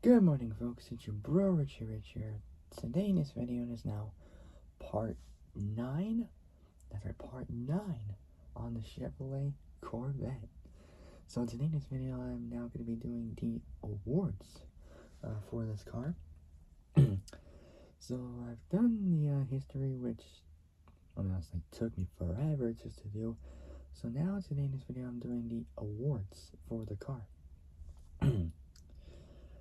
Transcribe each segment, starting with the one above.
Good morning, folks. It's your bro Richie Rich here. Today in this video is now part 9. That's right, part 9 on the Chevrolet Corvette. So today in this video, I'm now going to be doing the awards for this car. So I've done the history, which honestly took me forever just to do. So now today in this video, I'm doing the awards for the car.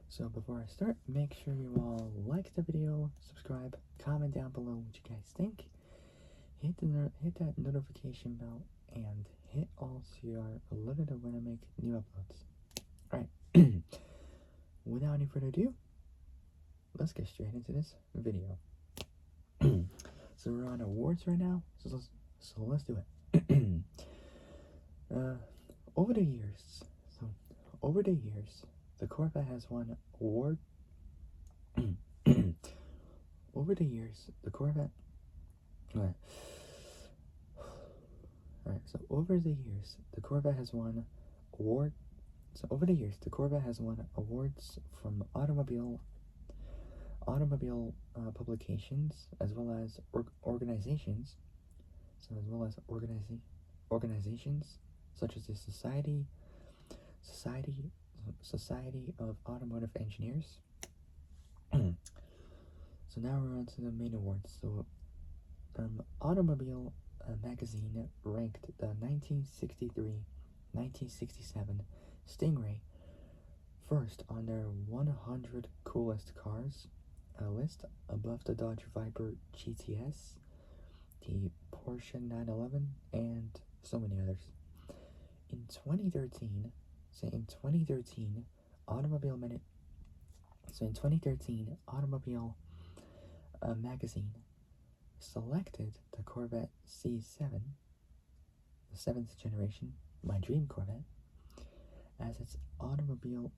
So before I start, make sure you all like the video, subscribe, comment down below what you guys think, hit that notification bell, and hit all so you are alerted of when I make new uploads. Alright, without any further ado, let's get straight into this video. So we're on awards right now, so let's do it. Over the years, the Corvette has won award. Over the years, the Corvette. Alright, so over the years, the Corvette has won award. So over the years, the Corvette has won awards from automobile publications as well as organizations. So as well as organizations such as the Society of Automotive Engineers. So now we're on to the main awards. So Automobile magazine ranked the 1963-1967 Stingray first on their 100 coolest cars list, above the Dodge Viper GTS, the Porsche 911, and so many others. In 2013, Automobile magazine selected the Corvette C7, the 7th generation, my dream Corvette, as its automobile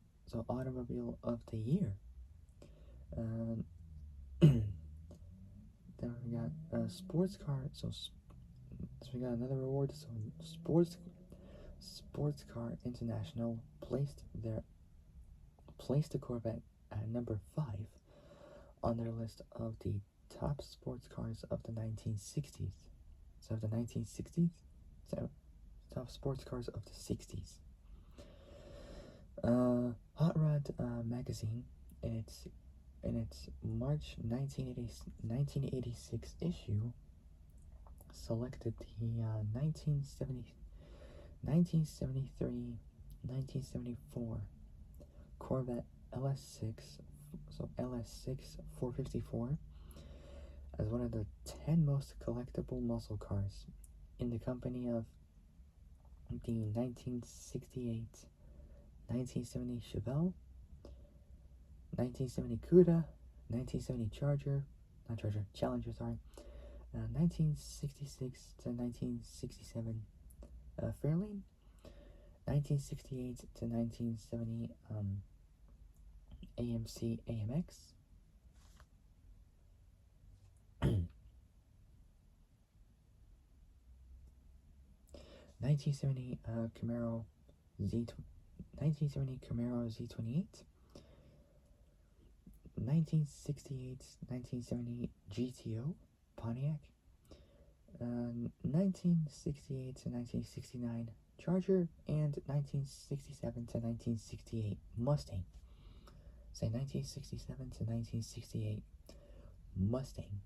of the year. Then we got sports car. So we got another award. So Sports Car International placed the Corvette at number 5 on their list of the top sports cars of the 1960s. So the 1960s, so top sports cars of the 60s. Hot Rod magazine in its March 1986 issue selected the 1973-1974 Corvette LS6, so LS6 454, as one of the 10 most collectible muscle cars, in the company of the 1970 Chevelle, 1970 Cuda, 1970 Challenger, 1966 to 1967 Fairlane, 1968 to 1970 AMC AMX, 1970 Camaro Z28, 1968-1970 GTO Pontiac, 1968 to 1969 Charger, and 1967 to 1968 Mustang. Say 1967 to 1968 Mustang.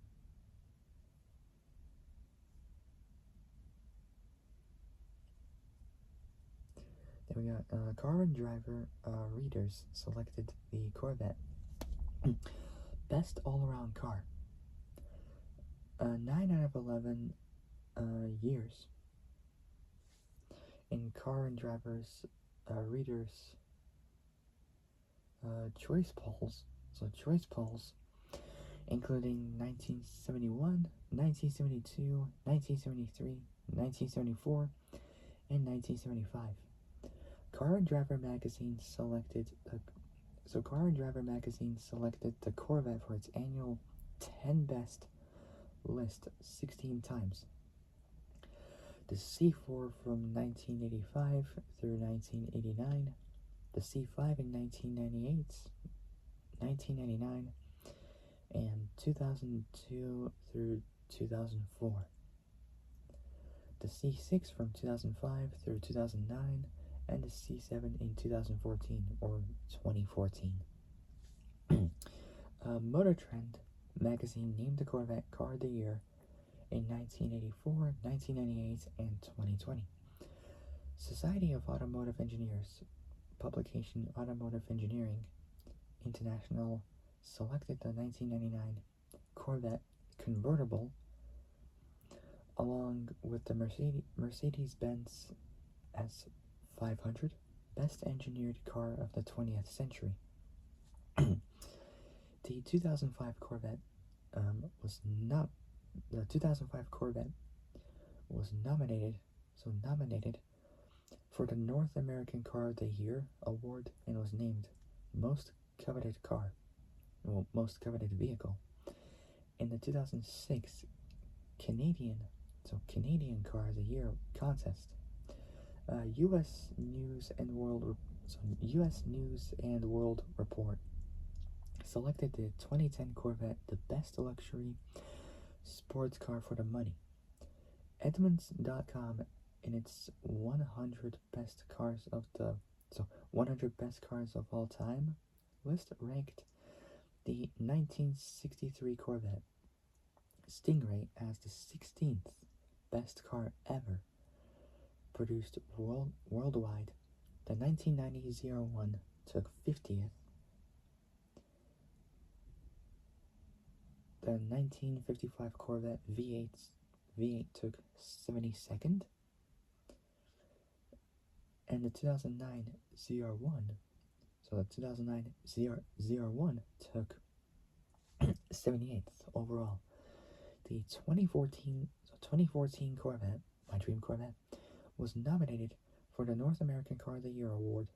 Then we got Car and Driver readers selected the Corvette best all-around car. 9 out of 11 years. In Car and Driver's readers choice polls, including 1971, 1972, 1973, 1974, and 1975. Car and Driver magazine selected the Corvette for its annual 10 best list 16 times. The C4 from 1985 through 1989, the C5 in 1998, 1999, and 2002 through 2004. The C6 from 2005 through 2009, and the C7 in 2014 or 2014. Motor Trend magazine named the Corvette Car of the Year in 1984, 1998, and 2020. Society of Automotive Engineers publication Automotive Engineering International selected the 1999 Corvette convertible along with the Mercedes-Benz S500 best engineered car of the 20th century. The 2005 Corvette was nominated for the North American Car of the Year award and was named most coveted vehicle in the 2006 Canadian Car of the Year contest. U.S. News and World Report selected the 2010 Corvette the best luxury sports car for the money. Edmunds.com in its 100 best cars of all time list ranked the 1963 Corvette Stingray as the 16th best car ever produced worldwide. The 1990 Z01 took 50th. The 1955 Corvette V8 took 72nd. And the 2009 ZR1, ZR1 took 78th overall. The 2014 Corvette, my dream Corvette, was nominated for the North American Car of the Year award.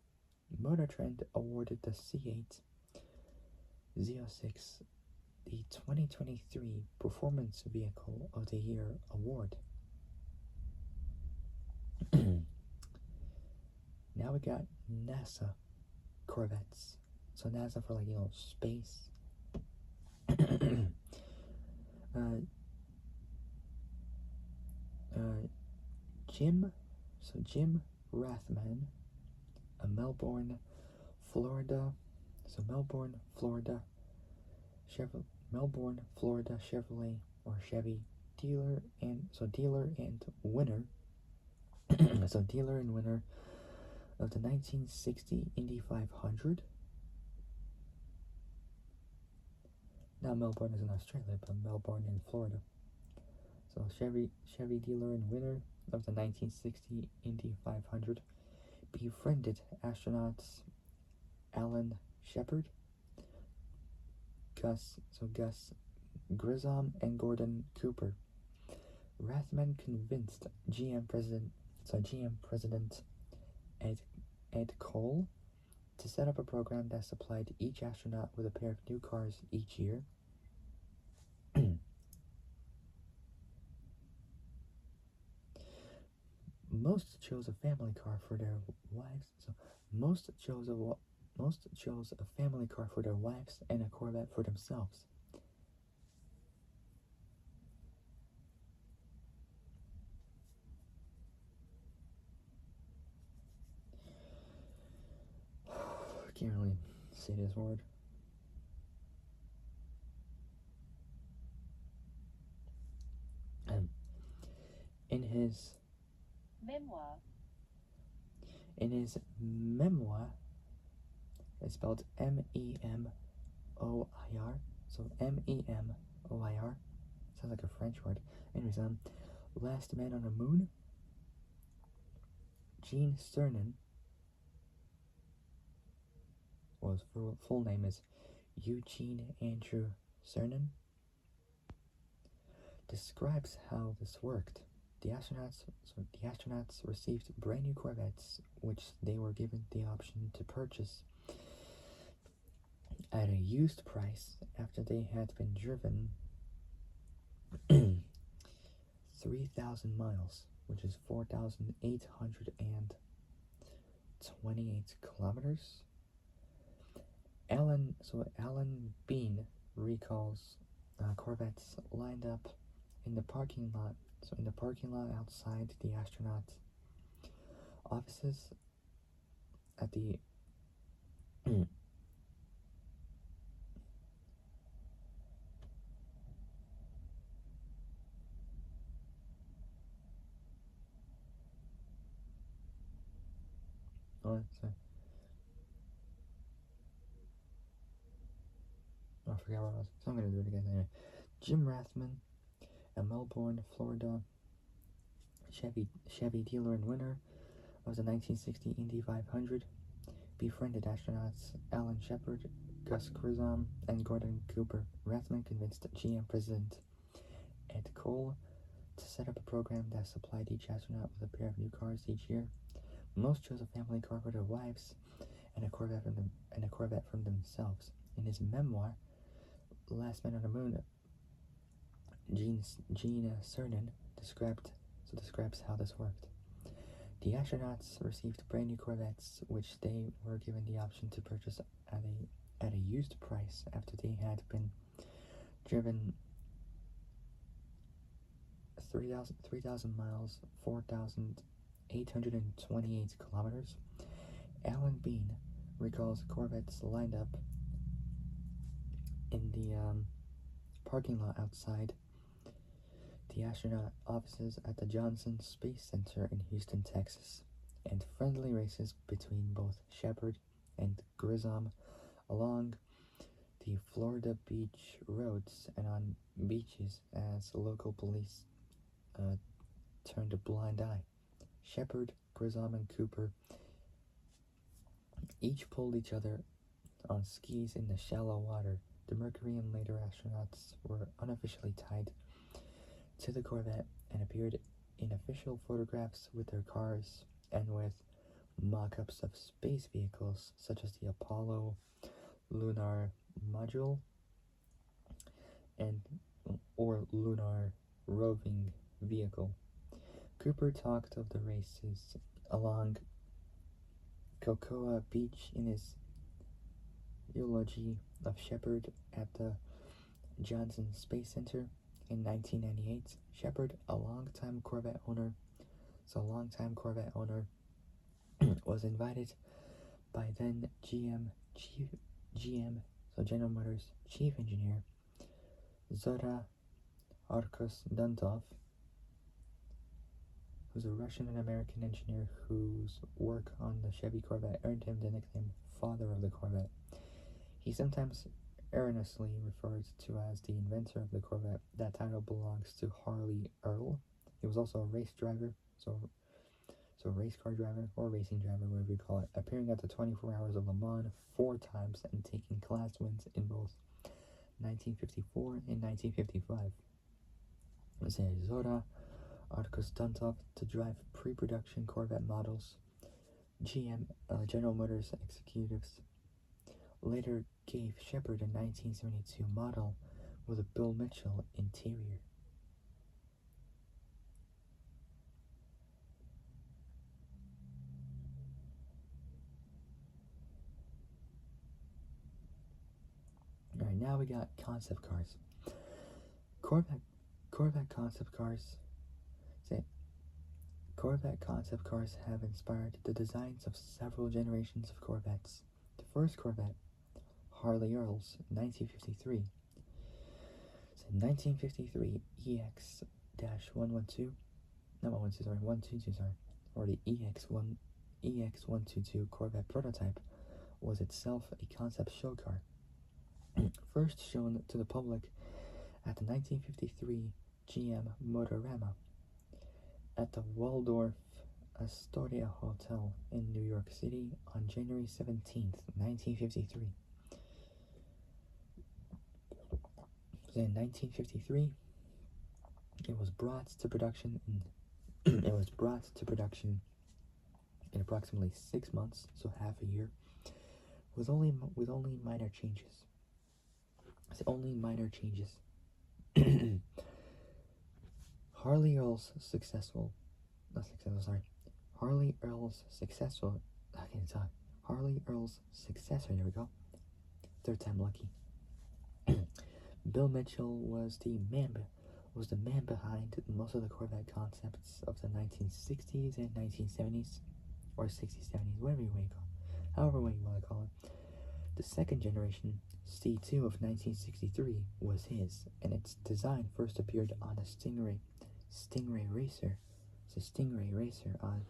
Motor Trend awarded the C8 Z06 the 2023 Performance Vehicle of the Year award. Now we got NASA Corvettes. So NASA for space. Jim Rathman, a Melbourne, Florida Chevrolet or Chevy dealer and winner of the 1960 Indy 500. Now Melbourne is in Australia, but Melbourne in Florida. So Chevy dealer and winner of the 1960 Indy 500 befriended astronauts Alan Shepard, Gus Grissom, and Gordon Cooper. Rathman convinced GM President Ed Cole to set up a program that supplied each astronaut with a pair of new cars each year. Most chose a family car for their wives. Most chose a family car for their wives and a Corvette for themselves. I can't really say this word. In his memoir, it's spelled MEMOIR, so MEMOIR, sounds like a French word. Anyways, Last Man on the Moon, Gene Cernan, well, his full name is Eugene Andrew Cernan, describes how this worked. The astronauts received brand new Corvettes, which they were given the option to purchase at a used price after they had been driven 3,000 miles, which is 4,828 kilometers. Alan So Alan Bean recalls Corvettes lined up in the parking lot. So in the parking lot outside the astronaut offices at the oh, sorry. Oh, I forgot where I was. So I'm gonna do it again anyway. Jim Rathman, a Melbourne, Florida Chevy dealer and winner of the 1960 Indy 500, befriended astronauts Alan Shepard, Gus Grissom, and Gordon Cooper. Rathman convinced GM President Ed Cole to set up a program that supplied each astronaut with a pair of new cars each year. Most chose a family car for their wives and a Corvette from themselves. In his memoir, Last Man on the Moon, Gene Cernan describes how this worked. The astronauts received brand new Corvettes, which they were given the option to purchase at a used price after they had been driven 3,000 miles, 4,828 kilometers. Alan Bean recalls Corvettes lined up in the parking lot outside the astronaut offices at the Johnson Space Center in Houston, Texas, and friendly races between both Shepard and Grissom along the Florida beach roads and on beaches as local police turned a blind eye. Shepard, Grissom, and Cooper each pulled each other on skis in the shallow water. The Mercury and later astronauts were unofficially tied to the Corvette and appeared in official photographs with their cars and with mock-ups of space vehicles such as the Apollo lunar module or lunar roving vehicle. Cooper talked of the races along Cocoa Beach in his eulogy of Shepard at the Johnson Space Center in 1998. Shepard, a longtime Corvette owner, was invited by then General Motors chief engineer Zora Arkus Duntov, who's a Russian and American engineer whose work on the Chevy Corvette earned him the nickname Father of the Corvette. He sometimes erroneously referred to as the inventor of the Corvette. That title belongs to Harley Earl. He was also a race driver, so race car driver or racing driver, whatever you call it, appearing at the 24 Hours of Le Mans 4 times and taking class wins in both 1954 and 1955. Zora Arkus Duntov to drive pre-production Corvette models. General Motors executives later gave Shepard a 1972 model with a Bill Mitchell interior. Alright, now we got concept cars. Corvette concept cars have inspired the designs of several generations of Corvettes. The first Corvette, Harley Earl's 1953 EX-122, or the EX-122 Corvette prototype was itself a concept show car. First shown to the public at the 1953 GM Motorama at the Waldorf Astoria Hotel in New York City on January 17th, 1953. In 1953, it was brought to production in approximately 6 months, so half a year, with only minor changes. Harley Earl's successor, third time lucky. Bill Mitchell was the man behind most of the Corvette concepts of the 1960s and 1970s, or 60s, 70s, however way you want to call it. The second generation C2 of 1963 was his, and its design first appeared on the Stingray Racer. It's a Stingray Racer on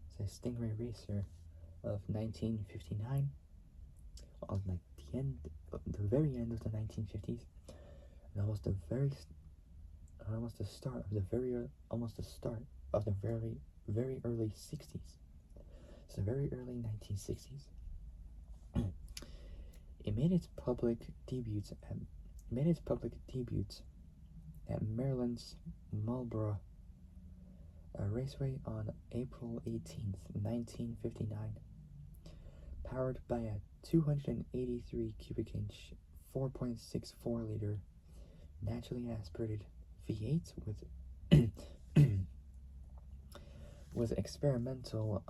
it's a Stingray Racer of 1959, on like the very end of the 1950s, and almost the start of the very early 60s. It's the very early 1960s. It made its public debuts at Maryland's Marlboro Raceway on April 18th, 1959. Powered by a 283 cubic inch, 4.64 liter naturally aspirated V8 with experimental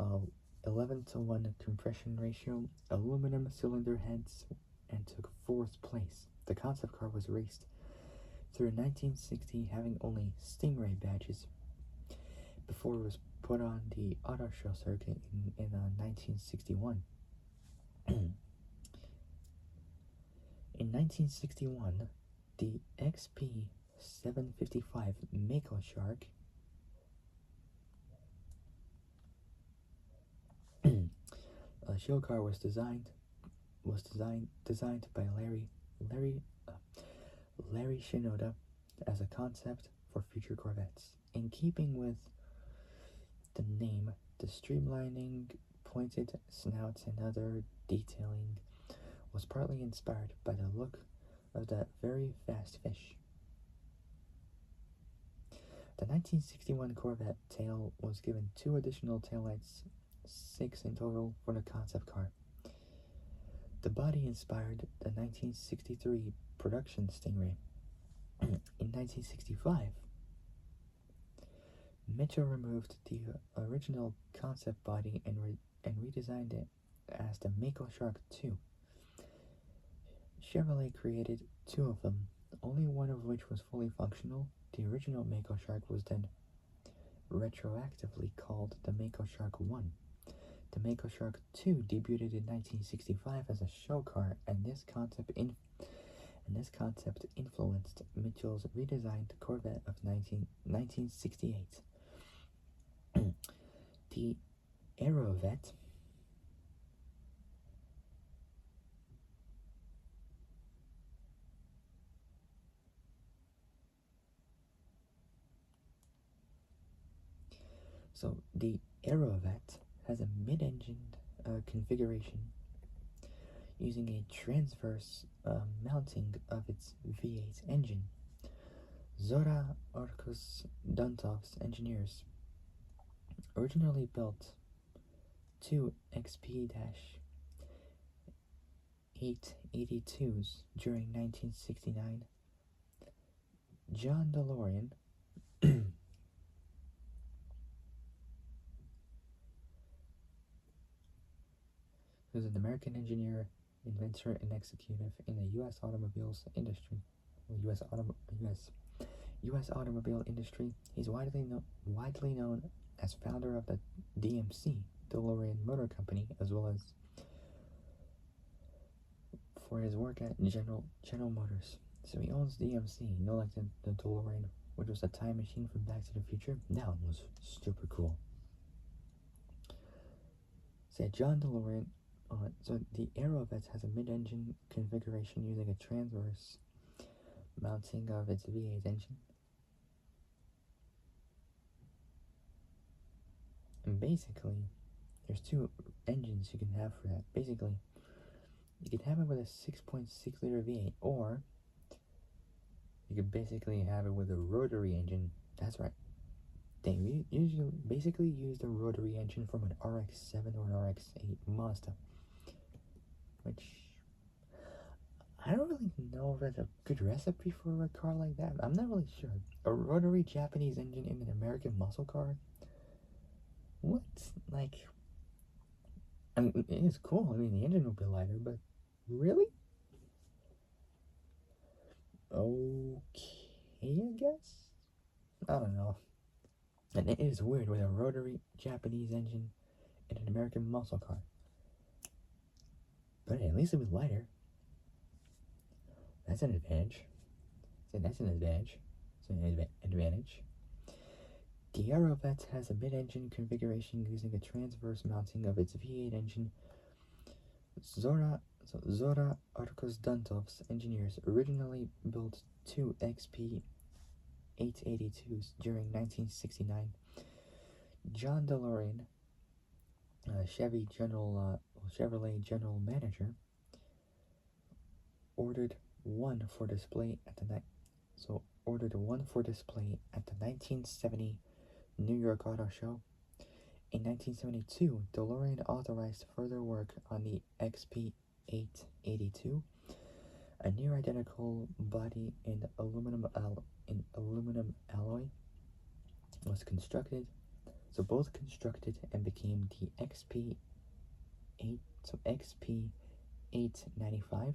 11:1 compression ratio, aluminum cylinder heads, and took 4th place. The concept car was raced through 1960, having only Stingray badges, before it was put on the auto show circuit in 1961. In 1961, the XP 755 Mako Shark a show car was designed by Larry Shinoda as a concept for future Corvettes. In keeping with the name, the streamlining, pointed snouts, and other detailing was partly inspired by the look of that very fast fish. The 1961 Corvette tail was given 2 additional taillights, 6 in total for the concept car. The body inspired the 1963 production Stingray. In 1965, Mitchell removed the original concept body and redesigned it as the Mako Shark 2. Chevrolet created 2 of them, only one of which was fully functional. The original Mako Shark was then retroactively called the Mako Shark 1. The Mako Shark 2 debuted in 1965 as a show car, and this concept influenced Mitchell's redesigned Corvette of 1968. The Aerovette has a mid-engine configuration using a transverse mounting of its V8 engine. Zora Arkus Duntov's engineers originally built 2 XP-882s during 1969. John DeLorean who's an American engineer, inventor, and executive in the U.S. automobile industry. He's widely known as founder of the DMC, DeLorean Motor Company, as well as for his work at General Motors. So he owns DMC, like the DeLorean, which was a time machine from Back to the Future. That one was super cool. So John DeLorean. So the Aerovette has a mid-engine configuration using a transverse mounting of its V8 engine. And basically, there's 2 engines you can have for that. Basically, you can have it with a 6.6 liter V8, or you could basically have it with a rotary engine. That's right. They usually basically use the rotary engine from an RX-7 or an RX-8 Mazda, which I don't really know if that's a good recipe for a car like that. I'm not really sure. A rotary Japanese engine in an American muscle car? What? Like, I mean, it is cool. I mean, the engine will be lighter, but really? Okay, I guess? I don't know. And it is weird with a rotary Japanese engine in an American muscle car. But at least it was lighter. That's an advantage. That's an advantage. It's an advantage. The Aerovette has a mid-engine configuration using a transverse mounting of its V8 engine. Zora Arcos Duntov's engineers originally built two XP 882s during 1969. John DeLorean, Chevrolet general manager, ordered one for display at the 1970 New York Auto Show. In 1972, DeLorean authorized further work on the XP 882. A near identical body in aluminum alloy was constructed. So both constructed and became the XP 895.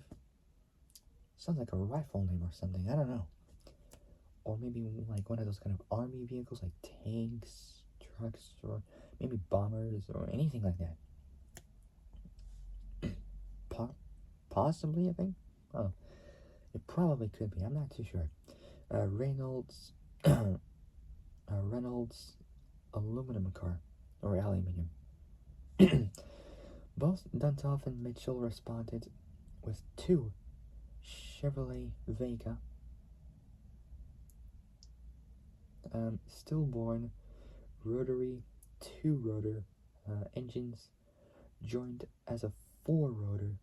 Sounds like a rifle name or something. I don't know. Or maybe like one of those kind of army vehicles, like tanks, trucks, or maybe bombers, or anything like that. Possibly, I think. Oh, it probably could be. I'm not too sure. Reynolds aluminum car, or aluminium. Both Duntov and Mitchell responded with two Chevrolet Vega stillborn rotary two-rotor engines joined as a four-rotor.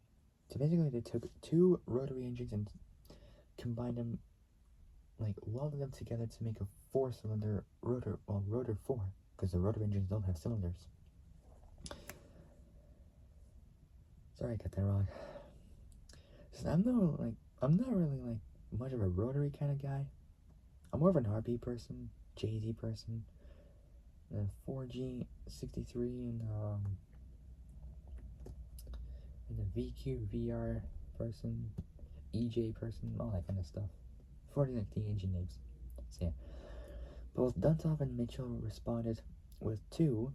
So basically they took two rotary engines and combined them, like welded them together to make a four-cylinder rotor, rotor four, because the rotor engines don't have cylinders. Sorry, I got that wrong. So I'm not really like much of a rotary kind of guy. I'm more of an RB person, JZ person, 4G 63 and the VQ VR person, EJ person, all that kind of stuff. For like the engine names. So yeah. Both Duntov and Mitchell responded with two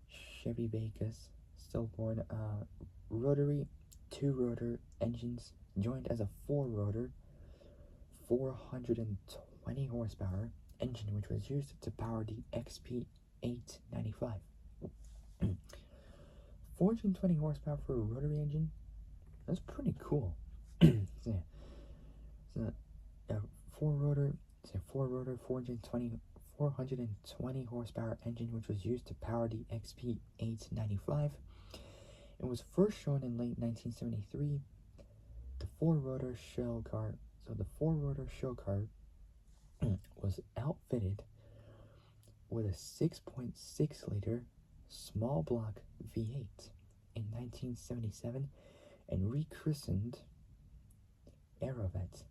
Chevy Vegas stillborn rotary two-rotor engines joined as a four-rotor 420 horsepower engine, which was used to power the XP 895. 420 horsepower for a rotary engine? That's pretty cool. Yeah. So, four-rotor 420 horsepower engine, which was used to power the XP 895. It was first shown in late 1973. The four-rotor show car was outfitted with a 6.6 liter small block V8 in 1977 and rechristened Aerovette.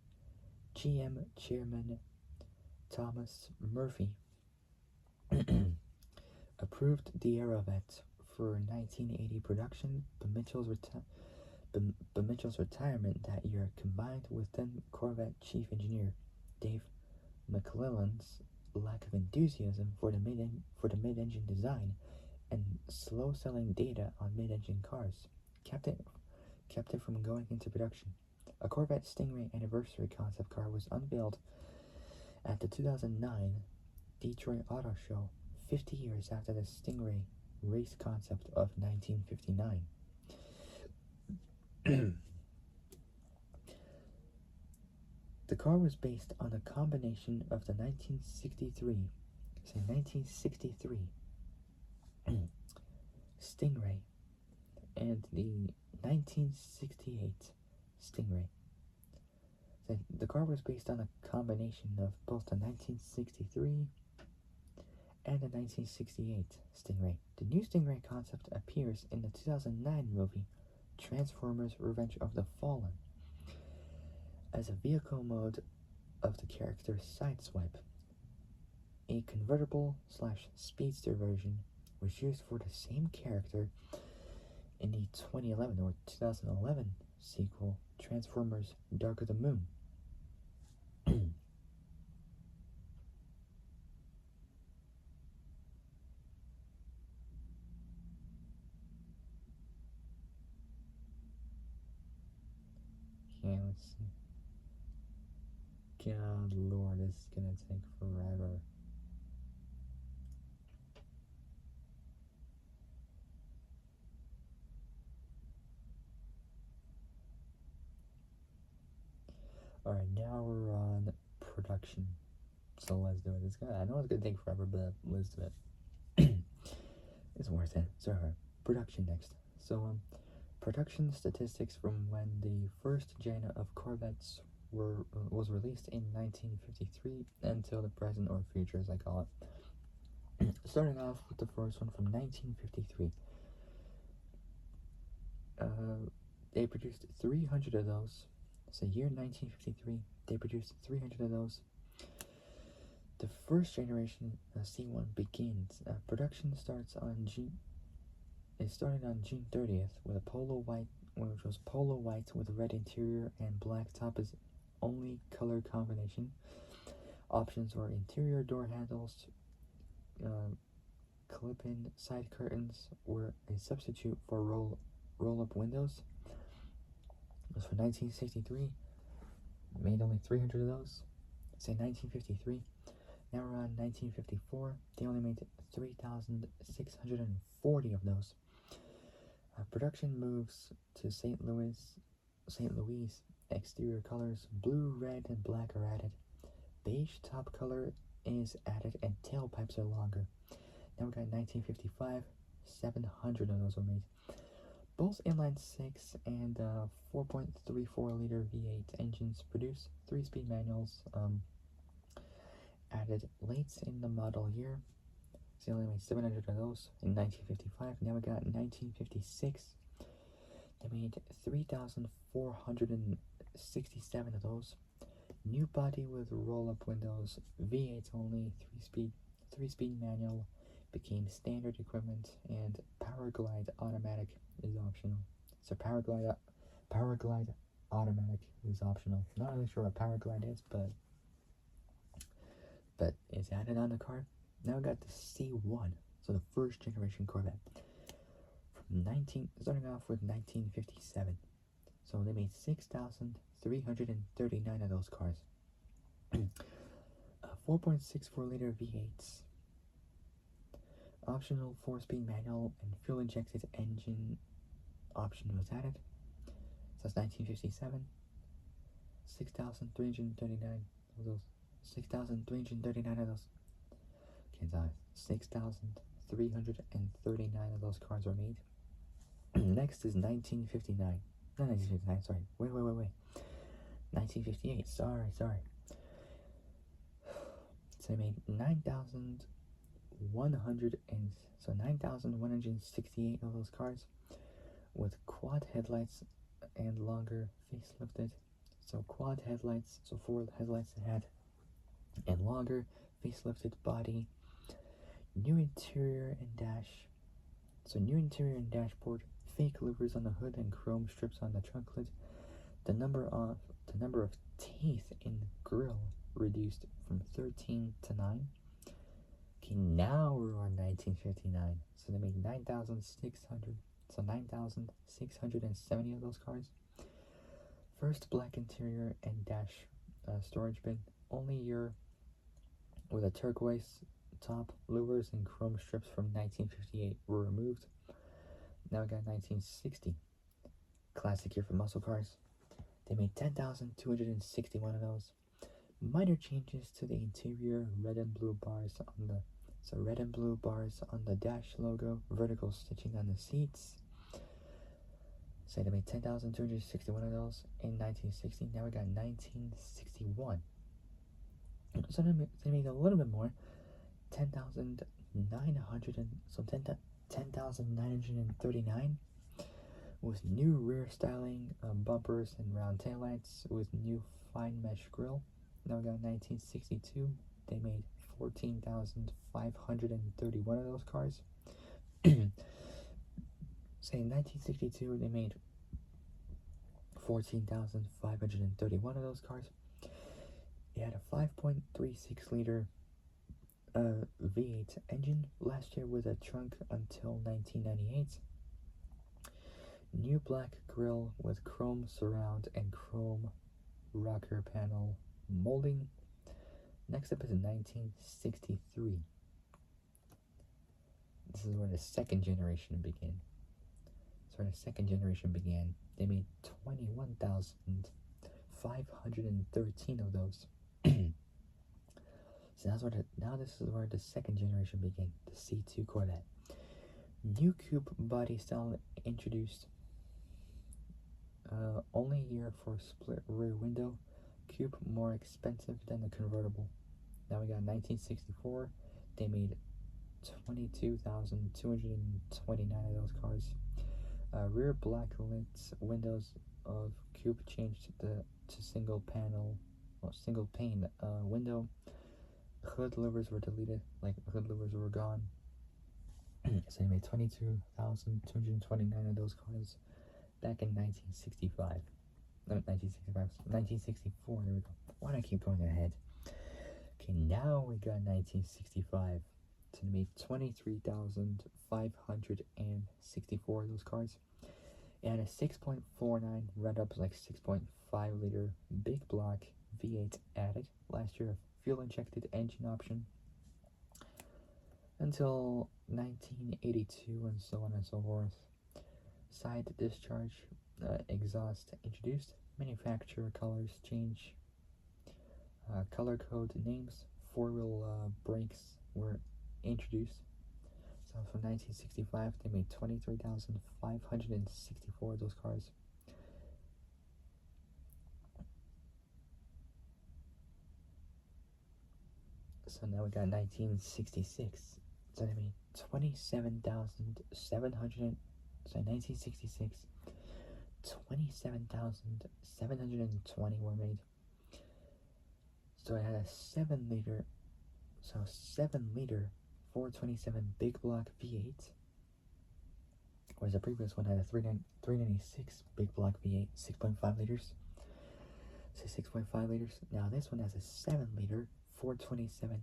GM chairman Thomas Murphy approved the Aerovette for 1980 production, but Mitchell's retirement that year, combined with then Corvette chief engineer Dave McClellan's lack of enthusiasm for the mid-engine design and slow-selling data on mid-engine cars, kept it from going into production. A Corvette Stingray anniversary concept car was unveiled at the 2009 Detroit Auto Show, 50 years after the Stingray race concept of 1959. The car was based on a combination of the 1963 Stingray and the 1968 Stingray. So the car was based on a combination of both the 1963 and the 1968 Stingray. The new Stingray concept appears in the 2009 movie Transformers: Revenge of the Fallen as a vehicle mode of the character Sideswipe, a convertible/speedster version was used for the same character in the 2011 or 2011 sequel, Transformers Dark of the Moon. Okay, let's see. God lord, this is gonna take forever. Alright, now we're on production. So let's do it. I know it's gonna take forever, but let's do it. It's worth it. So production next. So production statistics from when the first gen of Corvettes was released in 1953 until the present, or future as I call it. Starting off with the first one from 1953. They produced 300 of those. So year 1953, they produced 300 of those. The first generation C1 begins. Production starts on June. It started on June 30th with a polo white, which was polo white with red interior and black top as only color combination. Options were interior door handles, clip-in side curtains were a substitute for roll-up windows. It was for 1963. Made only 300 of those. Say 1953. Now we're on 1954. They only made 3,640 of those. Production moves to St. Louis. Exterior colors, blue, red, and black are added. Beige top color is added, and tailpipes are longer. Now we got 1955. 700 of those were made. Both inline 6 and 4.34 liter V8 engines produce 3-speed manuals. Added late in the model year. So they only made 700 of those in 1955. Now we got 1956. They made 3,467 of those. New body with roll-up windows, V8 only, 3-speed manual became standard equipment, and Powerglide automatic is optional. So Powerglide automatic is optional. Not really sure what Powerglide is, but it's added on the car. Now we got the C1, so the first generation Corvette. Starting off with 1957. So they made 6,339 of those cars. 4.64 liter V8s. Optional 4-speed manual and fuel injected engine option was added. So that's 1957. 6,339 of those. 6,339 of those. Okay, so 6,339 of those cars were made. Next is 1959. Not 1959, sorry. Wait. 1958, sorry. So they made 9,168 of those cars with quad headlights and longer facelifted. So quad headlights, so 4 headlights they had, and longer facelifted body. New interior and dash. So new interior and dashboard, fake louvers on the hood and chrome strips on the trunk lid. The number of teeth in the grille reduced from 13 to 9. Okay, now we're on 1959. So they made 9,670 of those cars. First black interior and dash storage bin, only year with a turquoise top, louvers and chrome strips from 1958 were removed. Now we got 1960. Classic year for muscle cars. They made 10,261 of those. Minor changes to the interior, red and blue bars on the dash logo, vertical stitching on the seats. So they made 10,261 of those in 1960. Now we got 1961. So they made a little bit more. 10,939 with new rear styling, bumpers and round taillights with new fine mesh grille. Now we got 1962. They made 14,531 of those cars. Say in 1962 they made 14,531 of those cars. It had a 5.36 liter V8 engine, last year with a trunk until 1998. New black grille with chrome surround and chrome rocker panel molding. Next up is 1963. This is where the second generation began. They made 21,513 of those. So now this is where the second generation began, the C2 Corvette. New coupe body style introduced. Only year for split rear window. Coupe more expensive than the convertible. Now we got 1964. They made 22,229 of those cars. Rear black lit windows of coupe changed to single pane window. Hood louvers were deleted, hood louvers were gone. So they made 22,229 of those cars back in 1964, there we go. Why do I keep going ahead? Okay, now we got 1965. So they made 23,564 of those cars. It had a 6.49, round up like 6.5 liter big block V8 added. Last year, a fuel injected engine option. Until 1982 and so on and so forth. Side discharge exhaust introduced. Manufacturer colors change. Color code names. Four-wheel brakes were introduced. So from 1965 they made 23,564 of those cars. So now we got 1966. So they made 27,700. So 1966, 27,720 were made. So it had a 7 liter 427 big block V8, whereas the previous one had a 396 big block V8, 6.5 liters. So 6.5 liters. Now this one has a 7 liter 427.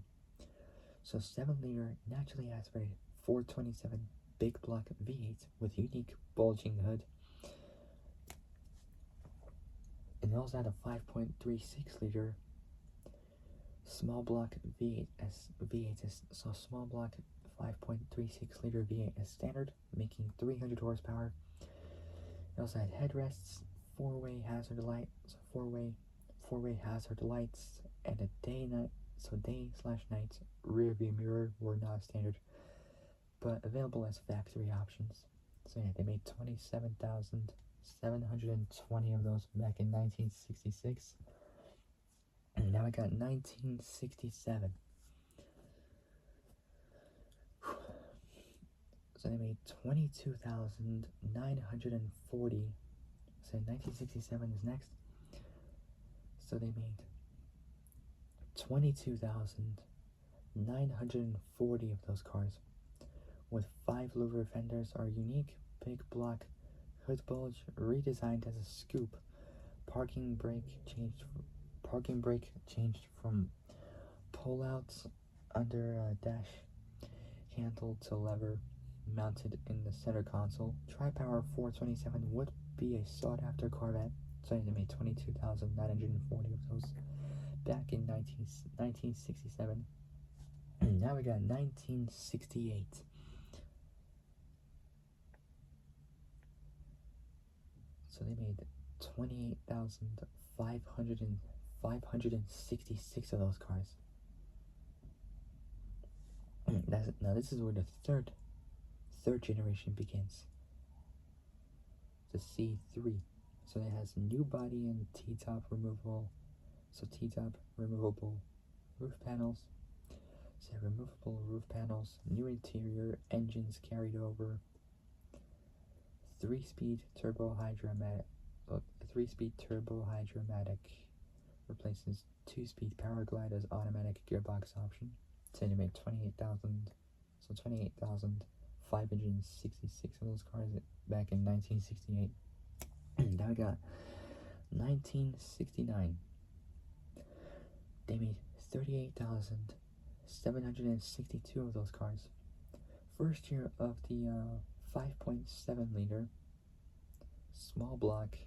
So 7 liter naturally aspirated 427 big block V8 with unique bulging hood. And it also had a 5.36 liter small block V8 so small block 5.36 liter V8 as standard, making 300 horsepower. It also had headrests, four-way hazard lights, and a day/night rear view mirror were not standard, but available as factory options. So yeah, they made 27,720 of those back in 1966. And now I got 1967. So they made 22,940. So 1967 is next. So they made 22,940 of those cars, with 5 louver fenders are unique, big block hood bulge, redesigned as a scoop, parking brake changed from pull-outs under a dash handle to lever mounted in the center console. Tri-Power 427 would be a sought-after Corvette, so they made 22,940 of those back in 1967. Now we got 1968. So they made 28,566 of those cars. Now this is where the third generation begins. The C3. So it has new body and T-top removable. So T-top removable roof panels. So removable roof panels, new interior, engines carried over. 3-speed turbo hydromatic replaces 2-speed power glide as automatic gearbox option. So they made 28,000 566 of those cars back in 1968. Now we got 1969. They made 38,762 of those cars. First year of the 5.7 liter small block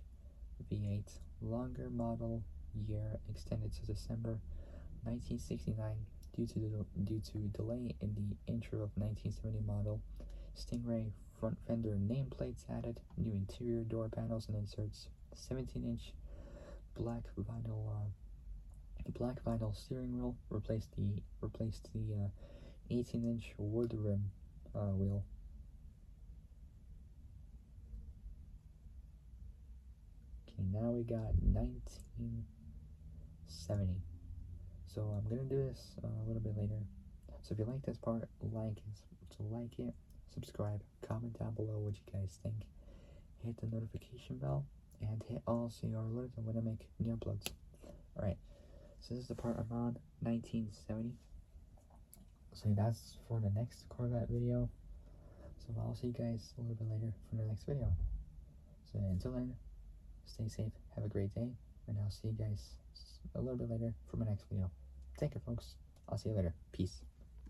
V8, longer model year extended to December 1969 due to delay in the intro of 1970 model. Stingray front fender nameplates added, new interior door panels and inserts, 17-inch black vinyl steering wheel, replaced the 18-inch wood rim wheel. Okay, now we got 1970. So I'm gonna do this a little bit later. So if you like this part, like it, subscribe, comment down below what you guys think, hit the notification bell, and hit all so you're alerted when I make new uploads. Alright, so this is the part I'm on, 1970. So that's for the next Corvette video. So I'll see you guys a little bit later for the next video. So until then, stay safe, have a great day, and I'll see you guys a little bit later for my next video. Take care, folks. I'll see you later. Peace.